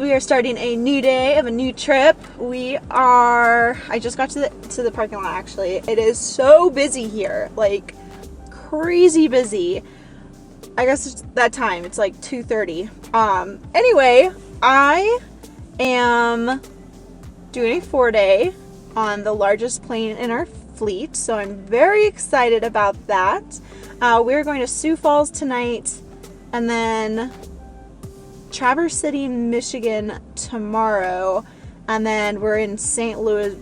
we are starting a new day of a new trip. I just got to the parking lot actually. It is so busy here, like crazy busy. I guess it's that time. It's like 2:30. Anyway, I am doing a 4-day on the largest plane in our fleet, so I'm very excited about that. We're going to Sioux Falls tonight, and then Traverse City, Michigan tomorrow, and then we're in St. Louis,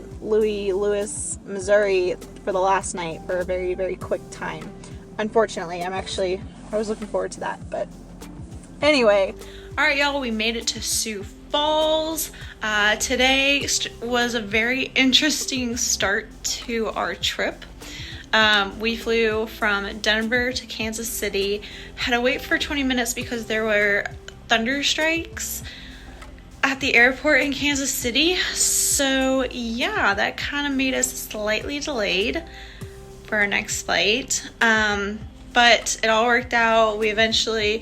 Missouri for the last night for a very, very quick time. Unfortunately, I was looking forward to that, but anyway. All right, y'all, we made it to Sioux Falls. Today was a very interesting start to our trip. We flew from Denver to Kansas City, had to wait for 20 minutes because there were thunder strikes at the airport in Kansas City. So yeah, that kind of made us slightly delayed for our next flight. But it all worked out. We eventually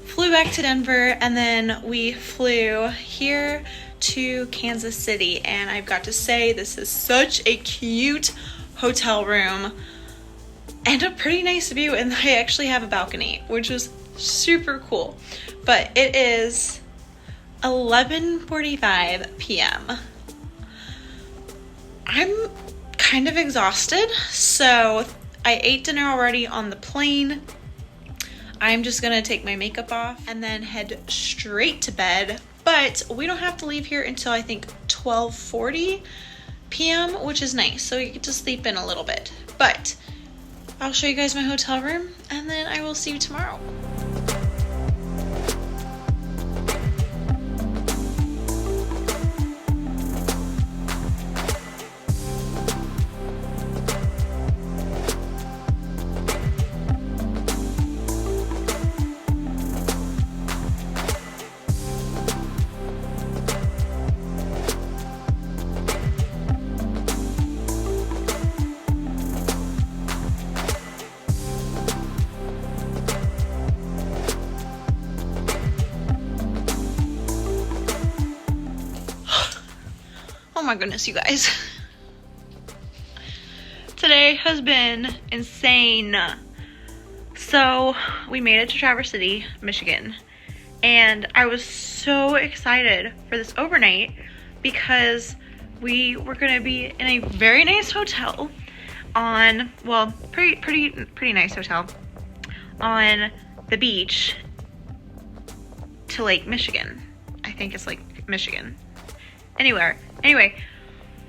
flew back to Denver, and then we flew here to Kansas City, and I've got to say, this is such a cute hotel room and a pretty nice view, and I actually have a balcony, which was super cool. But it is 11:45 p.m. I'm kind of exhausted, so I ate dinner already on the plane. I'm just gonna take my makeup off and then head straight to bed. But we don't have to leave here until I think 12:40 p.m., which is nice. So we get to sleep in a little bit. But I'll show you guys my hotel room, and then I will see you tomorrow. Oh my goodness, you guys. Today has been insane. So we made it to Traverse City, Michigan, and I was so excited for this overnight because we were gonna be in a very nice hotel on, well, pretty nice hotel on the beach to Lake Michigan. I think it's Lake Michigan. Anyway,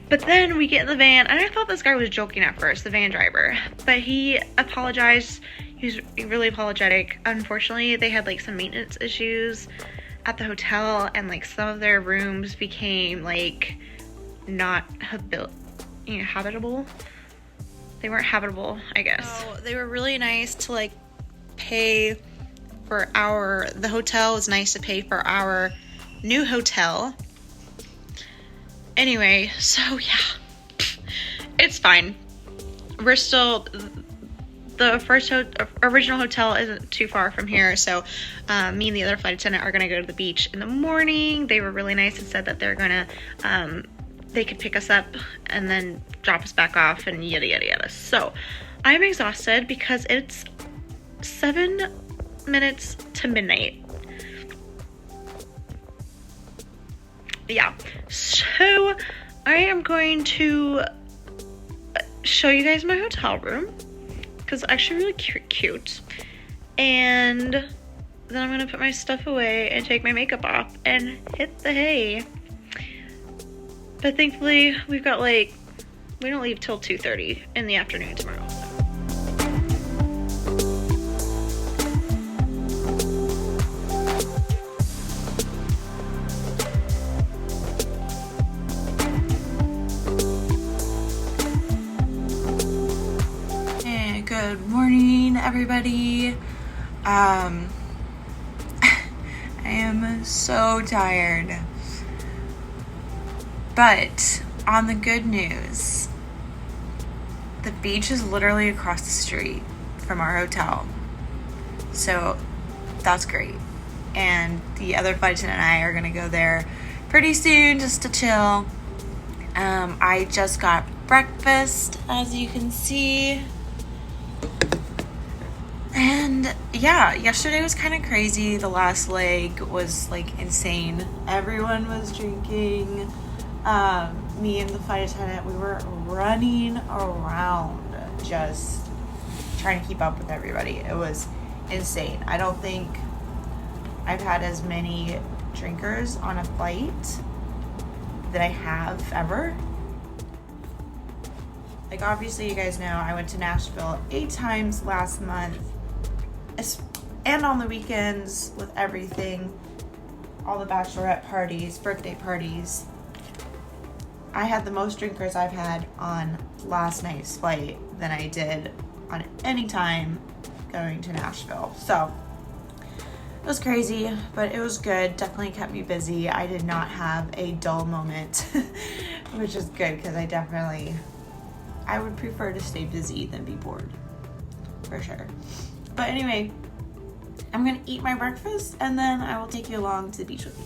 but then we get in the van, and I thought this guy was joking at first, the van driver, but he apologized. He was really apologetic. Unfortunately, they had like some maintenance issues at the hotel, and like some of their rooms became like not habitable. They weren't habitable, I guess. So they were really nice to like pay for the hotel was nice to pay for our new hotel. Anyway, so yeah, it's fine. We're still, the original hotel isn't too far from here, so me and the other flight attendant are gonna go to the beach in the morning. They were really nice and said that they're gonna, they could pick us up and then drop us back off and yada yada yada. So I'm exhausted because it's 7 minutes to midnight. Yeah, so I am going to show you guys my hotel room because it's actually really cute, and then I'm gonna put my stuff away and take my makeup off and hit the hay. But thankfully we don't leave till 2:30 in the afternoon tomorrow. Good morning, everybody. I am so tired, but on the good news, the beach is literally across the street from our hotel, so that's great. and the other flight attendant and I are gonna go there pretty soon just to chill. I just got breakfast, as you can see. And yeah, yesterday was kind of crazy. The last leg was like insane. Everyone was drinking. Me and the flight attendant, we were running around just trying to keep up with everybody. It was insane. I don't think I've had as many drinkers on a flight that I have ever. Like, obviously, you guys know I went to Nashville 8 times last month, and on the weekends with everything, all the bachelorette parties, birthday parties. I had the most drinkers I've had on last night's flight than I did on any time going to Nashville. So it was crazy, but it was good. Definitely kept me busy. I did not have a dull moment, which is good because I would prefer to stay busy than be bored, for sure. But anyway, I'm gonna eat my breakfast and then I will take you along to the beach with me.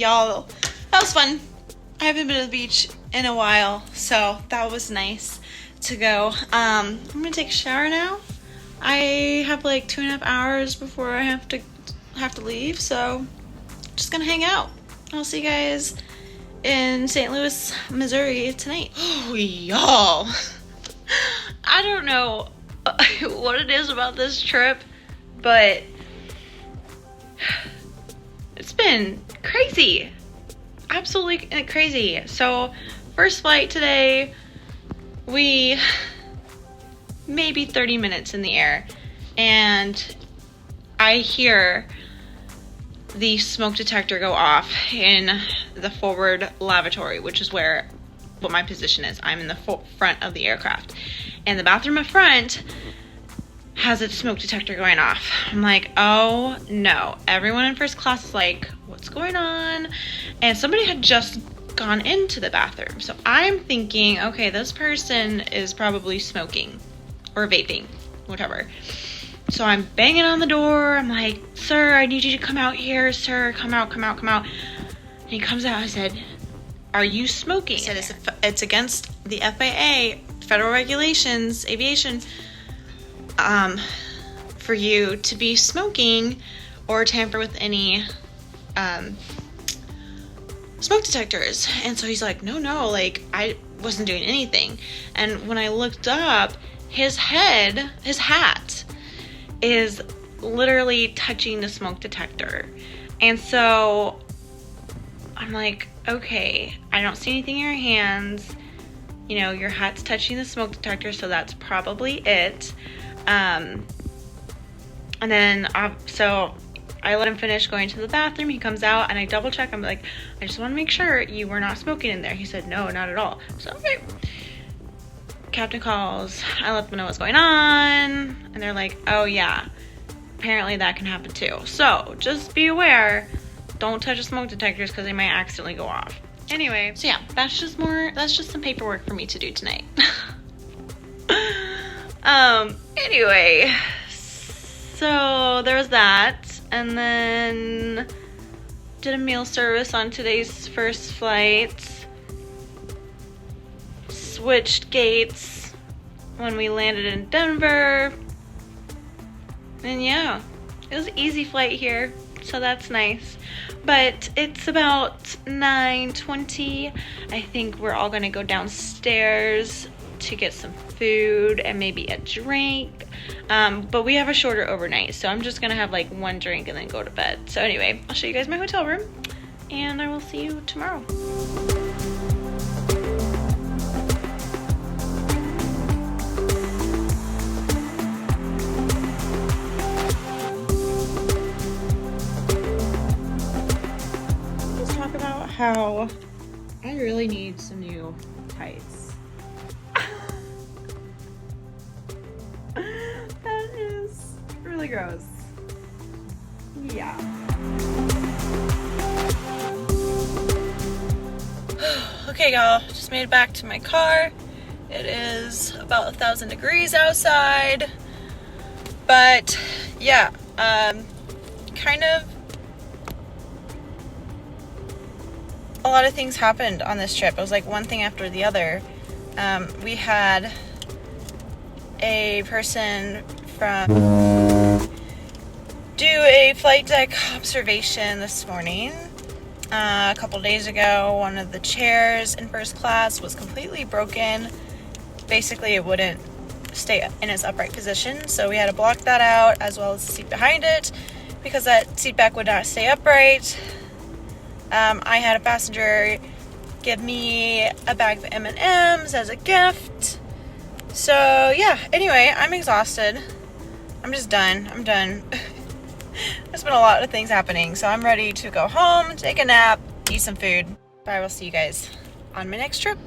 y'all, that was fun. I haven't been to the beach in a while, so that was nice to go. I'm gonna take a shower now. I have like 2.5 hours before I have to leave, so just gonna hang out. I'll see you guys in St. Louis, Missouri tonight. Oh, y'all. I don't know what it is about this trip, but it's been crazy. Absolutely crazy. So, first flight today, we maybe 30 minutes in the air, and I hear the smoke detector go off in the forward lavatory, which is what my position is. I'm in the front of the aircraft, and the bathroom up front has a smoke detector going off. I'm like, oh no. Everyone in first class is like, what's going on? And somebody had just gone into the bathroom. So I'm thinking, okay, this person is probably smoking or vaping, whatever. So I'm banging on the door. I'm like, sir, I need you to come out here. Sir, come out. And he comes out. I said, are you smoking? He said, it's against the FAA, federal regulations, aviation, for you to be smoking or tamper with any smoke detectors. And so he's like, no, like I wasn't doing anything. And when I looked up, his hat is literally touching the smoke detector. And so I'm like, okay, I don't see anything in your hands. You know, your hat's touching the smoke detector, so that's probably it. And then, so I let him finish going to the bathroom. He comes out, and I double check. I'm like, I just want to make sure you were not smoking in there. He said, no, not at all. So, okay. Captain calls. I let them know what's going on, and they're like, oh yeah, apparently that can happen too. So just be aware, don't touch the smoke detectors because they might accidentally go off. Anyway, so yeah, that's just some paperwork for me to do tonight. Anyway, so there was that, and then did a meal service on today's first flight. Switched gates when we landed in Denver. And yeah, it was an easy flight here, so that's nice. But it's about 9:20. I think we're all gonna go downstairs to get some food and maybe a drink. But we have a shorter overnight, so I'm just gonna have like one drink and then go to bed. So anyway, I'll show you guys my hotel room, and I will see you tomorrow. How I really need some new tights. That is really gross. Yeah. Okay, y'all, just made it back to my car. It is about 1,000 degrees outside, but yeah, kind of a lot of things happened on this trip. It was like one thing after the other. We had a person from do a flight deck observation this morning. A couple days ago, one of the chairs in first class was completely broken. Basically, it wouldn't stay in its upright position, so we had to block that out, as well as the seat behind it, because that seat back would not stay upright. I had a passenger give me a bag of M&Ms as a gift. So yeah, anyway, I'm exhausted. I'm just done. I'm done. There's been a lot of things happening, so I'm ready to go home, take a nap, eat some food. But I will see you guys on my next trip.